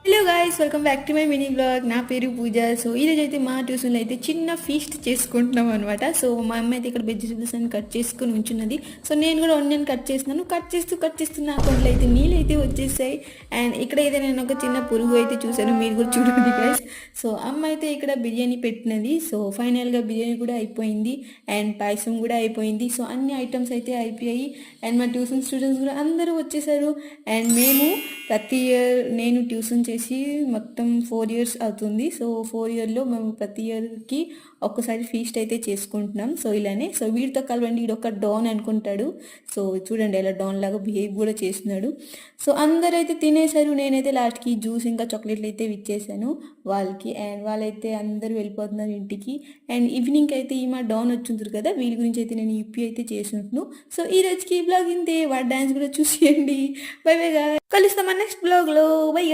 Hello guys, welcome back to my mini blog. నా పేరు పూజ. So ఈరోజు అయితే మా ట్యూషన్లో అయితే చిన్న ఫీస్ట్ చేసుకుంటున్నాం అనమాట. సో మా అమ్మ అయితే ఇక్కడ వెజిటబుల్స్ అని కట్ చేసుకుని ఉంచున్నది. సో నేను కూడా ఆనియన్ కట్ చేస్తున్నాను. కట్ చేస్తున్న అకౌంట్లో అయితే నీళ్ళు అయితే వచ్చేసాయి. అండ్ ఇక్కడ అయితే నేను ఒక చిన్న పురుగు అయితే చూసాను, మీరు కూడా చూడండి గైస్. సో అమ్మ అయితే ఇక్కడ బిర్యానీ పెట్టినది. సో ఫైనల్గా బిర్యానీ కూడా అయిపోయింది అండ్ పాయసం కూడా అయిపోయింది. సో అన్ని ఐటమ్స్ అయితే అయిపోయాయి అండ్ మా ట్యూషన్ స్టూడెంట్స్ కూడా అందరూ వచ్చేసారు. అండ్ మేము ప్రతి ఇయర్ నేను ట్యూషన్ చేసి మొత్తం 4 years అవుతుంది. సో 4 yearలో మేము ప్రతి ఇయర్కి ఒక్కసారి ఫీస్ట్ అయితే చేసుకుంటున్నాం. సో ఇలానే. సో వీడితో కలవండి, వీడు ఒక డాన్ అనుకుంటాడు. సో చూడండి ఎలా డాన్ లాగా బిహేవ్ కూడా చేస్తున్నాడు. సో అందరూ అయితే తినేశారు. నేనైతే లాస్ట్కి జ్యూస్ ఇంకా చాక్లెట్లు అయితే ఇచ్చేసాను వాళ్ళకి. అండ్ వాళ్ళైతే అందరూ వెళ్ళిపోతున్నారు ఇంటికి. అండ్ ఈవినింగ్ అయితే ఈ మా డాన్ వచ్చింటారు కదా, వీళ్ళ గురించి అయితే నేను యూపీ అయితే చేస్తుంటున్నాను. సో ఈ రోజుకి ఈ బ్లాగ్ ఇంతే. వాడి డాన్స్ కూడా చూసేయండి. బై బై గా, కలుస్తామా నెక్స్ట్ బ్లాగ్లో. బై.